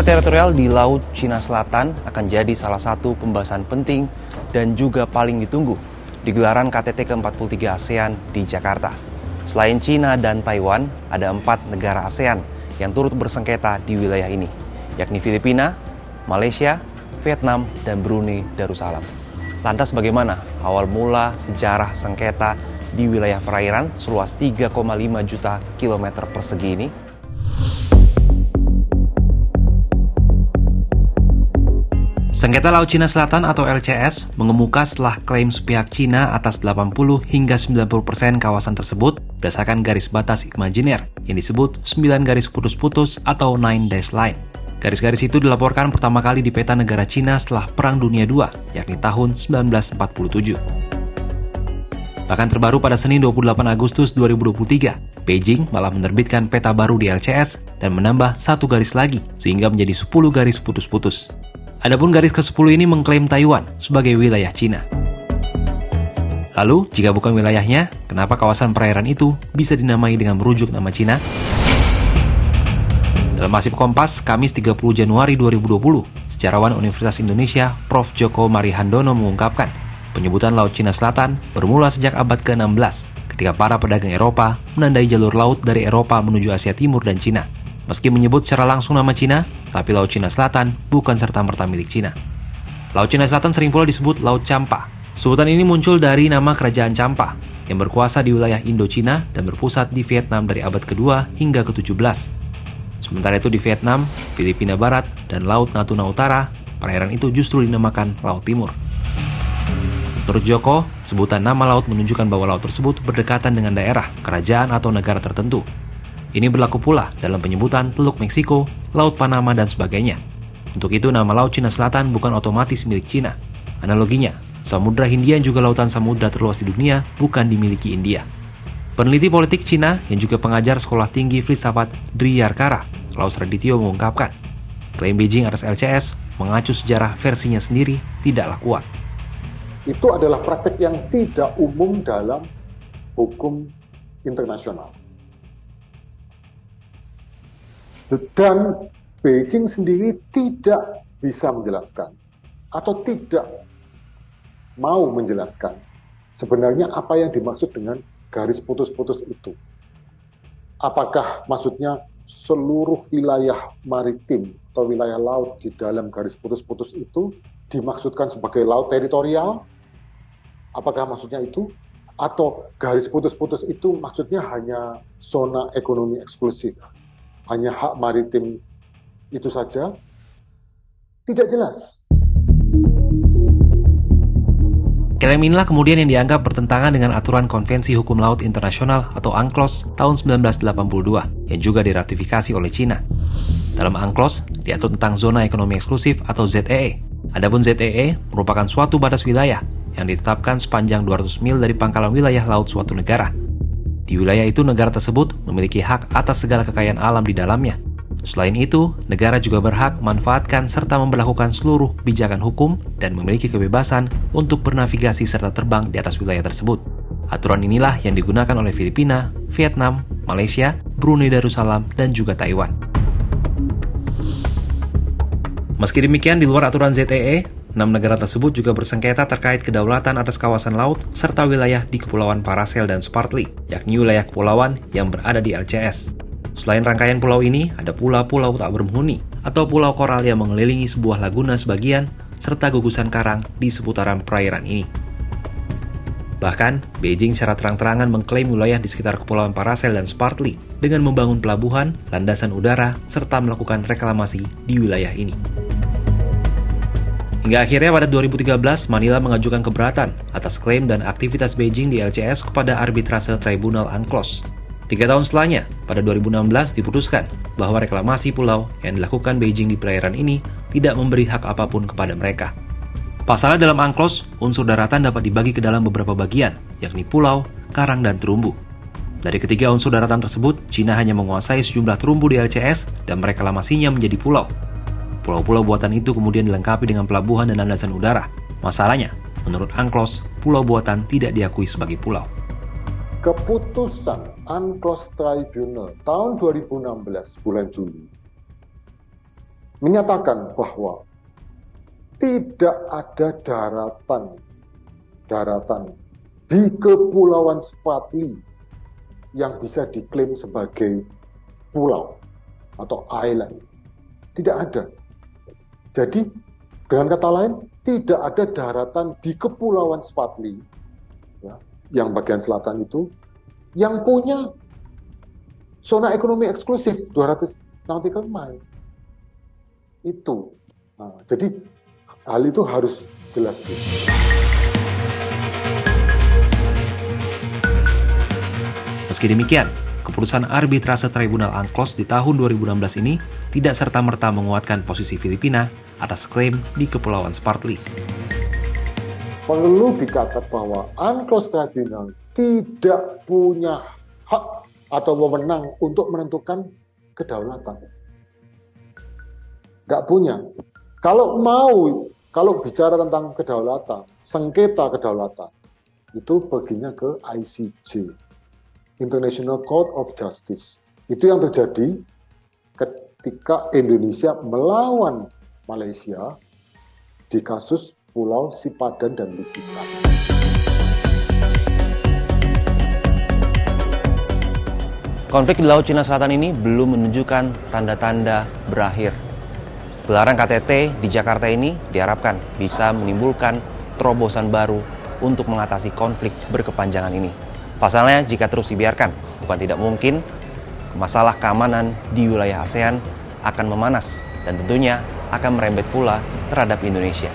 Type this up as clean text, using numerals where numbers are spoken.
teritorial di Laut Cina Selatan akan jadi salah satu pembahasan penting dan juga paling ditunggu di gelaran KTT ke-43 ASEAN di Jakarta. Selain Cina dan Taiwan, ada 4 negara ASEAN yang turut bersengketa di wilayah ini, yakni Filipina, Malaysia, Vietnam, dan Brunei Darussalam. Lantas bagaimana awal mula sejarah sengketa di wilayah perairan seluas 3,5 juta kilometer persegi ini? Sengketa Laut Cina Selatan atau LCS mengemuka setelah klaim sepihak Cina atas 80 hingga 90% kawasan tersebut berdasarkan garis batas imajiner yang disebut 9 garis putus-putus atau 9 dash line. Garis-garis itu dilaporkan pertama kali di peta negara Cina setelah Perang Dunia II, yakni tahun 1947. Bahkan terbaru pada Senin 28 Agustus 2023, Beijing malah menerbitkan peta baru di LCS dan menambah 1 garis lagi sehingga menjadi 10 garis putus-putus. Adapun garis ke-10 ini mengklaim Taiwan sebagai wilayah Cina. Lalu, jika bukan wilayahnya, kenapa kawasan perairan itu bisa dinamai dengan merujuk nama Cina? Dalam Arsip Kompas, Kamis 30 Januari 2020, sejarawan Universitas Indonesia, Prof. Djoko Marihandono mengungkapkan, penyebutan Laut Cina Selatan bermula sejak abad ke-16, ketika para pedagang Eropa menandai jalur laut dari Eropa menuju Asia Timur dan Cina. Meski menyebut secara langsung nama Cina, tapi Laut Cina Selatan bukan serta-merta milik Cina. Laut Cina Selatan sering pula disebut Laut Champa. Sebutan ini muncul dari nama kerajaan Champa, yang berkuasa di wilayah Indochina dan berpusat di Vietnam dari abad kedua hingga ke-17. Sementara itu di Vietnam, Filipina Barat, dan Laut Natuna Utara, perairan itu justru dinamakan Laut Timur. Menurut Djoko, sebutan nama laut menunjukkan bahwa laut tersebut berdekatan dengan daerah, kerajaan, atau negara tertentu. Ini berlaku pula dalam penyebutan Teluk Meksiko, Laut Panama, dan sebagainya. Untuk itu, nama Laut Cina Selatan bukan otomatis milik Cina. Analoginya, Samudra Hindia juga lautan samudra terluas di dunia bukan dimiliki India. Peneliti politik Cina yang juga pengajar Sekolah Tinggi Filsafat Dri-Yarkara, Klaus Radityo mengungkapkan, klaim Beijing atas LCS mengacu sejarah versinya sendiri tidaklah kuat. Itu adalah praktek yang tidak umum dalam hukum internasional. Dan Beijing sendiri tidak bisa menjelaskan atau tidak mau menjelaskan sebenarnya apa yang dimaksud dengan garis putus-putus itu. Apakah maksudnya seluruh wilayah maritim atau wilayah laut di dalam garis putus-putus itu dimaksudkan sebagai laut teritorial? Apakah maksudnya itu? Atau garis putus-putus itu maksudnya hanya zona ekonomi eksklusif? Hanya hak maritim itu saja? Tidak jelas. Klaim inilah kemudian yang dianggap bertentangan dengan aturan Konvensi Hukum Laut Internasional atau UNCLOS tahun 1982 yang juga diratifikasi oleh Cina. Dalam UNCLOS diatur tentang zona ekonomi eksklusif atau ZEE. Adapun ZEE merupakan suatu batas wilayah yang ditetapkan sepanjang 200 mil dari pangkalan wilayah laut suatu negara. Di wilayah itu, negara tersebut memiliki hak atas segala kekayaan alam di dalamnya. Selain itu, negara juga berhak memanfaatkan serta memberlakukan seluruh kebijakan hukum dan memiliki kebebasan untuk bernavigasi serta terbang di atas wilayah tersebut. Aturan inilah yang digunakan oleh Filipina, Vietnam, Malaysia, Brunei Darussalam, dan juga Taiwan. Meski demikian, di luar aturan ZEE, 6 negara tersebut juga bersengketa terkait kedaulatan atas kawasan laut serta wilayah di Kepulauan Paracel dan Spratly, yakni wilayah kepulauan yang berada di LCS. Selain rangkaian pulau ini, ada pula pulau tak berpenghuni atau pulau koral yang mengelilingi sebuah laguna sebagian serta gugusan karang di seputaran perairan ini. Bahkan, Beijing secara terang-terangan mengklaim wilayah di sekitar Kepulauan Paracel dan Spratly dengan membangun pelabuhan, landasan udara, serta melakukan reklamasi di wilayah ini. Hingga akhirnya pada 2013, Manila mengajukan keberatan atas klaim dan aktivitas Beijing di LCS kepada Arbitrase Tribunal UNCLOS. 3 tahun setelahnya, pada 2016 diputuskan bahwa reklamasi pulau yang dilakukan Beijing di perairan ini tidak memberi hak apapun kepada mereka. Pasalnya dalam UNCLOS, unsur daratan dapat dibagi ke dalam beberapa bagian, yakni pulau, karang, dan terumbu. Dari ketiga unsur daratan tersebut, Cina hanya menguasai sejumlah terumbu di LCS dan mereklamasinya menjadi pulau. Pulau-pulau buatan itu kemudian dilengkapi dengan pelabuhan dan landasan udara. Masalahnya, menurut UNCLOS, pulau buatan tidak diakui sebagai pulau. Keputusan UNCLOS Tribunal tahun 2016 bulan Juli menyatakan bahwa tidak ada daratan di Kepulauan Spratly yang bisa diklaim sebagai pulau atau island. Tidak ada. Jadi, dengan kata lain, tidak ada daratan di Kepulauan Spratly, ya, yang bagian selatan itu, yang punya zona ekonomi eksklusif 200 nautical mile. Itu. Nah, jadi, hal itu harus jelas. Meski demikian, keputusan arbitrase Tribunal UNCLOS di tahun 2016 ini tidak serta-merta menguatkan posisi Filipina atas klaim di Kepulauan Spratly. Perlu dicatat bahwa UNCLOS Tribunal tidak punya hak atau wewenang untuk menentukan kedaulatan. Nggak punya. Kalau bicara tentang kedaulatan, sengketa kedaulatan, itu baginya ke ICJ, International Court of Justice. Itu yang terjadi ketika Indonesia melawan Malaysia di kasus Pulau Sipadan dan Likitan. Konflik di Laut Cina Selatan ini belum menunjukkan tanda-tanda berakhir. Gelaran KTT di Jakarta ini diharapkan bisa menimbulkan terobosan baru untuk mengatasi konflik berkepanjangan ini. Pasalnya, jika terus dibiarkan, bukan tidak mungkin masalah keamanan di wilayah ASEAN akan memanas dan tentunya akan merembet pula terhadap Indonesia.